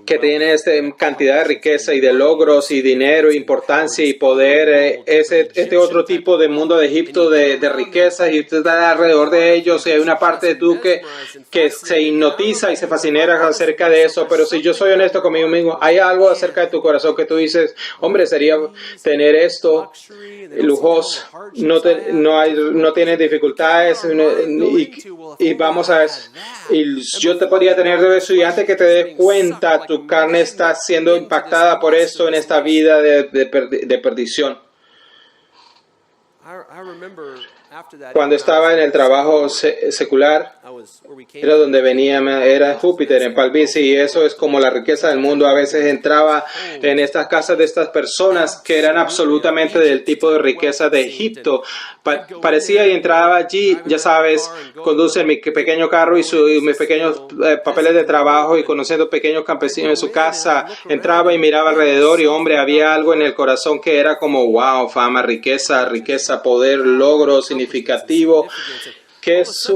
que tienen esta cantidad de riqueza y de logros y dinero, importancia y poder, este otro tipo de mundo de Egipto de riqueza, y usted está alrededor de ellos y hay una parte de tú que se hipnotiza y se fascina acerca de eso. Pero si yo soy honesto conmigo mismo, hay algo acerca de tu corazón que tú dices, hombre, sería tener esto lujoso, no tienes dificultades, y vamos a eso, y yo te podría tener de eso, y antes que te des cuenta, tu carne está siendo impactada por esto en esta vida de perdición. Cuando estaba en el trabajo secular, era donde venía, era Júpiter en Palm Beach, y eso es como la riqueza del mundo. A veces entraba en estas casas de estas personas que eran absolutamente del tipo de riqueza de Egipto. Parecía, y entraba allí, ya sabes, conduce mi pequeño carro y mis pequeños papeles de trabajo, y conociendo pequeños campesinos en su casa, entraba y miraba alrededor, y hombre, había algo en el corazón que era como wow, fama, riqueza, poder, logro significativo, que es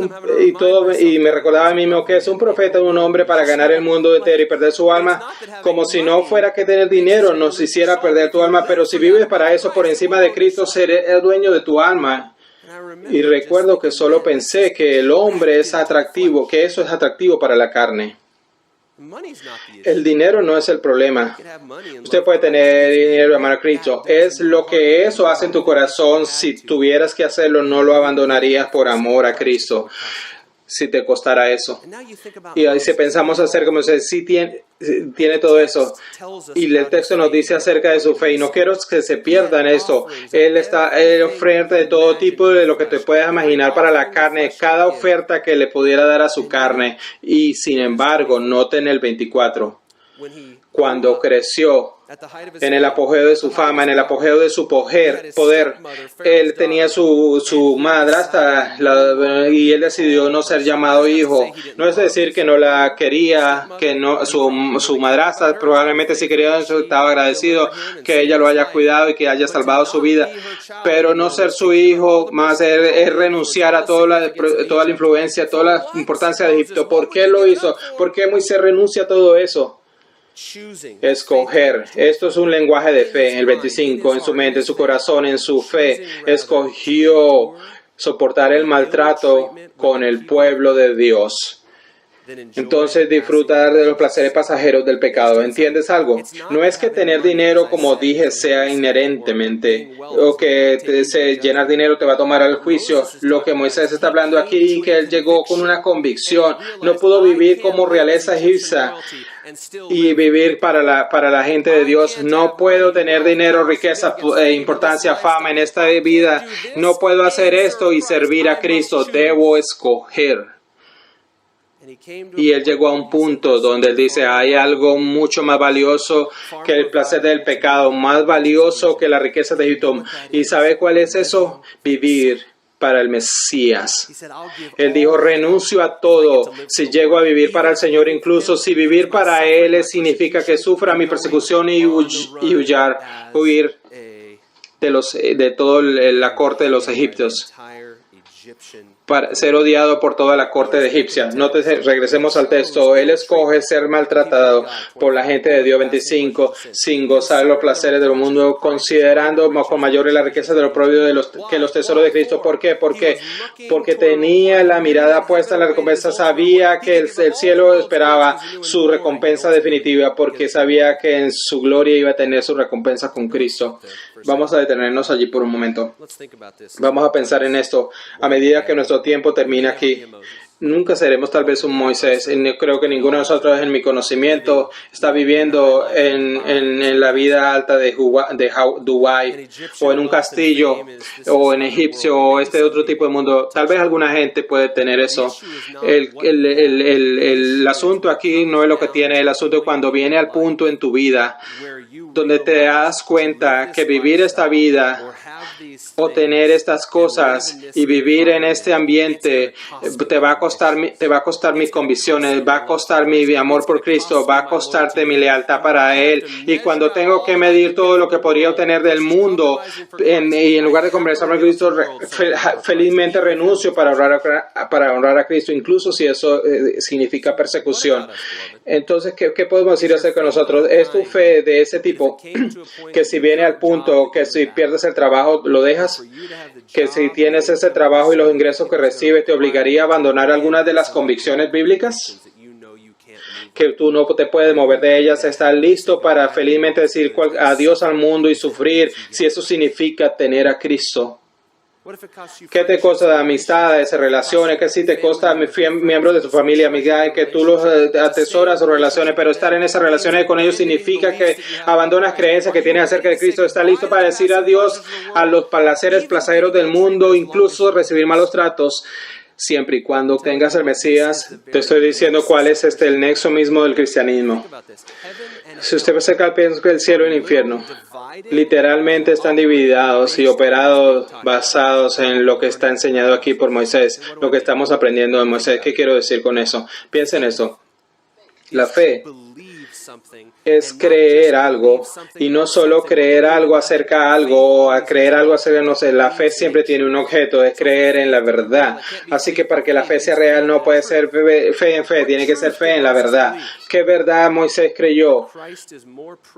y me recordaba a mí mismo que es un profeta, un hombre para ganar el mundo entero y perder su alma, como si no fuera que tener dinero nos hiciera perder tu alma, pero si vives para eso por encima de Cristo, seré el dueño de tu alma. Y recuerdo que solo pensé que el hombre es atractivo, que eso es atractivo para la carne. El dinero no es el problema. Usted puede tener dinero, hermano Cristo. Es lo que eso hace en tu corazón. Si tuvieras que hacerlo, no lo abandonarías por amor a Cristo, si te costara eso. Y ahí si pensamos acerca, como dice, sí tiene todo eso. Y el texto nos dice acerca de su fe. Y no quiero que se pierdan esto. Él ofrece de todo tipo de lo que te puedas imaginar para la carne. Cada oferta que le pudiera dar a su carne. Y sin embargo, noten el 24. Cuando creció en el apogeo de su fama, en el apogeo de su poder, él tenía su madrastra, y él decidió no ser llamado hijo. No es decir que no la quería, que no su madrastra probablemente sí quería, estaba agradecido que ella lo haya cuidado y que haya salvado su vida, pero no ser su hijo, más es renunciar a toda la influencia, toda la importancia de Egipto. ¿Por qué lo hizo? ¿Por qué Moisés renuncia a todo eso? Escoger. Esto es un lenguaje de fe. El 25, en su mente, en su corazón, en su fe, escogió soportar el maltrato con el pueblo de Dios. Entonces disfrutar de los placeres pasajeros del pecado. ¿Entiendes algo? No es que tener dinero, como dije, sea inherentemente o que llenar dinero te va a tomar al juicio. Lo que Moisés está hablando aquí, que él llegó con una convicción. No pudo vivir como realeza egipcia y vivir para la gente de Dios. No puedo tener dinero, riqueza, importancia, fama en esta vida. No puedo hacer esto y servir a Cristo. Debo escoger. Y él llegó a un punto donde él dice, hay algo mucho más valioso que el placer del pecado, más valioso que la riqueza de Egipto. ¿Y sabe cuál es eso? Vivir para el Mesías. Él dijo, renuncio a todo si llego a vivir para el Señor, incluso si vivir para Él significa que sufra mi persecución y huir de toda la corte de los egipcios, para ser odiado por toda la corte de egipcia. Regresemos al texto. Él escoge ser maltratado por la gente de Dios. 25, sin gozar los placeres del mundo, considerando con mayores la riqueza de los propios que los tesoros de Cristo. ¿Por qué? Porque tenía la mirada puesta en la recompensa. Sabía que el cielo esperaba su recompensa definitiva, porque sabía que en su gloria iba a tener su recompensa con Cristo. Vamos a detenernos allí por un momento. Vamos a pensar en esto. A medida que nuestro tiempo termina aquí, nunca seremos tal vez un Moisés. Creo que ninguno de nosotros en mi conocimiento está viviendo en la vida alta de Dubái o en un castillo o en egipcio o otro tipo de mundo. Tal vez alguna gente puede tener eso. El asunto aquí no es lo que tiene. El asunto es cuando viene al punto en tu vida donde te das cuenta que vivir esta vida o tener estas cosas y vivir en este ambiente te va a costar mis convicciones, va a costar mi amor por Cristo, va a costarte mi lealtad para Él. Y cuando tengo que medir todo lo que podría obtener del mundo y en lugar de conversar con Cristo, felizmente renuncio para honrar a Cristo, incluso si eso significa persecución. Entonces, ¿qué podemos decir acerca de nosotros? Es tu fe de ese tipo que si viene al punto que si pierdes el trabajo, lo dejas, que si tienes ese trabajo y los ingresos que recibes te obligaría a abandonar algunas de las convicciones bíblicas, que tú no te puedes mover de ellas, estar listo para felizmente decir adiós al mundo y sufrir si eso significa tener a Cristo. ¿Qué te cuesta de amistades, relaciones? ¿Qué si te cuesta miembros de tu familia, amiga, que tú los atesoras o relaciones, pero estar en esas relaciones con ellos significa que abandonas creencias que tienes acerca de Cristo? ¿Estás listo para decir adiós a los placeres pasajeros del mundo, incluso recibir malos tratos? Siempre y cuando tengas el Mesías, te estoy diciendo cuál es el nexo mismo del cristianismo. Si usted se piensa que el cielo y el infierno literalmente están divididos y operados basados en lo que está enseñado aquí por Moisés, lo que estamos aprendiendo de Moisés. ¿Qué quiero decir con eso? Piensen en eso. La fe es creer algo, y no solo creer algo acerca de algo o a creer algo acerca de no sé. La fe siempre tiene un objeto, es creer en la verdad. Así que para que la fe sea real no puede ser fe en fe, tiene que ser fe en la verdad. ¿Qué verdad Moisés creyó?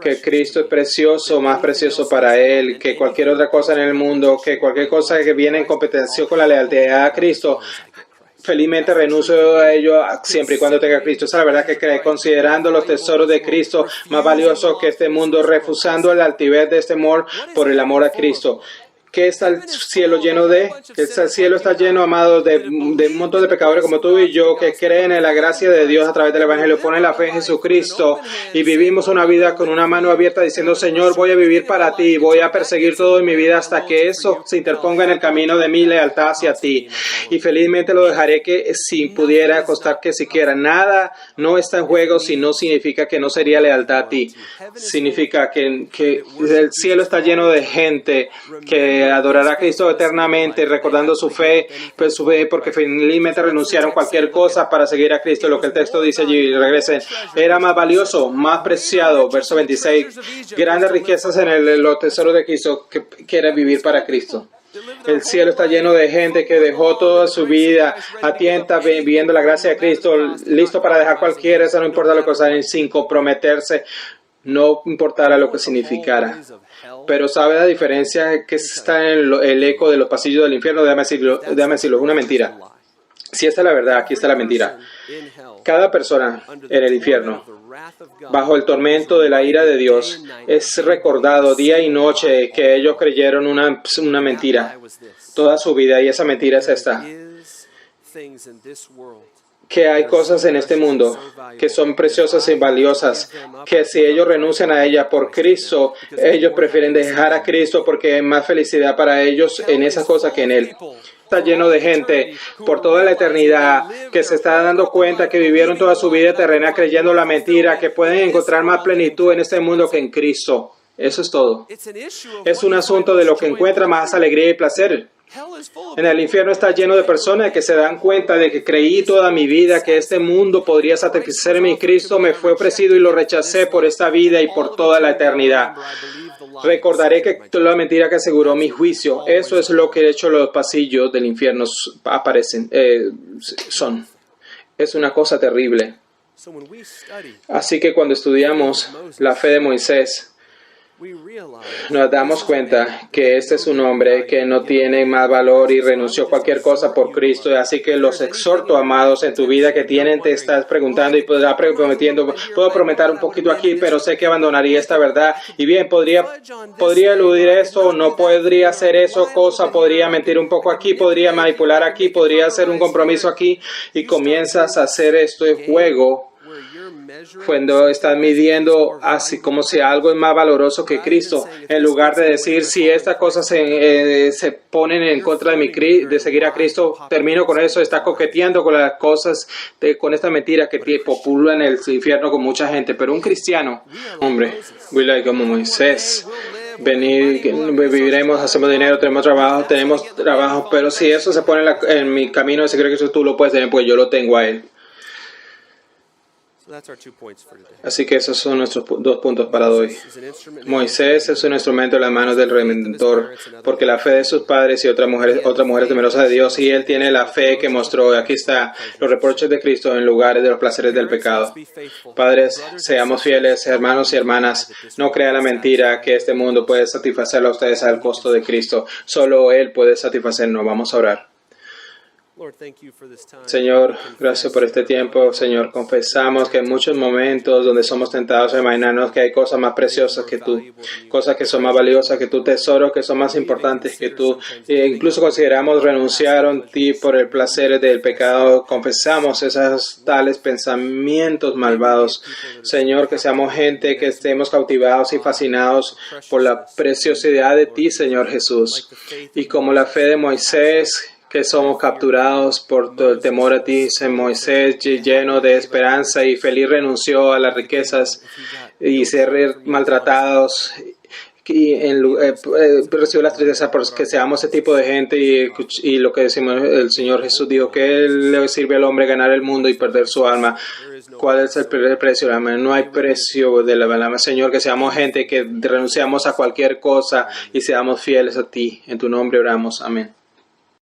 Que Cristo es precioso, más precioso para él que cualquier otra cosa en el mundo, que cualquier cosa que viene en competencia con la lealtad a Cristo. Felizmente renuncio a ello siempre y cuando tenga a Cristo. Esa es la verdad que cree, considerando los tesoros de Cristo más valiosos que este mundo, refusando la altivez de este amor por el amor a Cristo. ¿Qué está el cielo lleno de? El cielo está lleno, amados, de un montón de pecadores como tú y yo que creen en la gracia de Dios a través del Evangelio, ponen la fe en Jesucristo y vivimos una vida con una mano abierta diciendo, Señor, voy a vivir para ti, voy a perseguir todo en mi vida hasta que eso se interponga en el camino de mi lealtad hacia ti. Y felizmente lo dejaré que si pudiera costar que siquiera. Nada no está en juego si no significa que no sería lealtad a ti. Significa que el cielo está lleno de gente que adorará a Cristo eternamente, recordando su fe, porque felizmente renunciaron a cualquier cosa para seguir a Cristo. Lo que el texto dice allí, regresen, era más valioso, más preciado, verso 26, grandes riquezas en los tesoros de Cristo, que quiere vivir para Cristo. El cielo está lleno de gente que dejó toda su vida atenta, viviendo la gracia de Cristo, listo para dejar cualquiera, eso no importa lo que sea, sin comprometerse, no importara lo que significara. Pero ¿sabe la diferencia que está en el eco de los pasillos del infierno? Déjame decirlo, es una mentira. Si esta es la verdad, aquí está la mentira. Cada persona en el infierno, bajo el tormento de la ira de Dios, es recordado día y noche que ellos creyeron una mentira toda su vida, y esa mentira es esta: que hay cosas en este mundo que son preciosas y valiosas, que si ellos renuncian a ellas por Cristo, ellos prefieren dejar a Cristo porque hay más felicidad para ellos en esas cosas que en Él. Está lleno de gente por toda la eternidad que se está dando cuenta que vivieron toda su vida terrena creyendo la mentira, que pueden encontrar más plenitud en este mundo que en Cristo. Eso es todo. Es un asunto de lo que encuentra más alegría y placer. En el infierno está lleno de personas que se dan cuenta de que creí toda mi vida que este mundo podría satisfacerme y Cristo me fue ofrecido y lo rechacé por esta vida y por toda la eternidad. Recordaré que toda la mentira que aseguró mi juicio. Eso es lo que de hecho los pasillos del infierno aparecen, son. Es una cosa terrible. Así que cuando estudiamos la fe de Moisés, nos damos cuenta que este es un hombre que no tiene más valor y renunció a cualquier cosa por Cristo. Así que los exhorto, amados, en tu vida que tienen, te estás preguntando y podrás prometiendo, puedo prometer un poquito aquí, pero sé que abandonaría esta verdad. Y bien, podría eludir esto, no podría hacer eso, podría mentir un poco aquí, podría manipular aquí, podría hacer un compromiso aquí, y comienzas a hacer esto de juego. Cuando estás midiendo así como si algo es más valoroso que Cristo, en lugar de decir si estas cosas se ponen en contra de seguir a Cristo, termino con eso, está coqueteando con las cosas, con esta mentira que popula en el infierno con mucha gente. Pero un cristiano, hombre, como Moisés, viviremos, hacemos dinero, tenemos trabajo, pero si eso se pone en mi camino de seguir a Cristo, tú lo puedes tener, pues yo lo tengo a Él. Así que esos son nuestros 2 puntos para hoy. Moisés es un instrumento en las manos del Redentor, porque la fe de sus padres y otras mujeres temerosas de Dios, y él tiene la fe que mostró. Aquí está los reproches de Cristo en lugares de los placeres del pecado. Padres, seamos fieles, hermanos y hermanas. No crea la mentira que este mundo puede satisfacerlo a ustedes al costo de Cristo. Solo Él puede satisfacernos. Vamos a orar. Señor, gracias por este tiempo. Señor, confesamos que en muchos momentos donde somos tentados a imaginarnos que hay cosas más preciosas que tú, cosas que son más valiosas que tú, tesoros que son más importantes que tú, e incluso consideramos renunciar a ti por el placer del pecado. Confesamos esos tales pensamientos malvados. Señor, que seamos gente que estemos cautivados y fascinados por la preciosidad de ti, Señor Jesús. Y como la fe de Moisés, que somos capturados por todo el temor a ti. Moisés, lleno de esperanza y feliz, renunció a las riquezas y ser maltratados, y recibió las tristezas porque seamos ese tipo de gente. Y lo que decimos, el Señor Jesús dijo que Él le sirve al hombre ganar el mundo y perder su alma. ¿Cuál es el precio del alma? No hay precio del alma, Señor. Que seamos gente que renunciamos a cualquier cosa y seamos fieles a ti. En tu nombre oramos. Amén.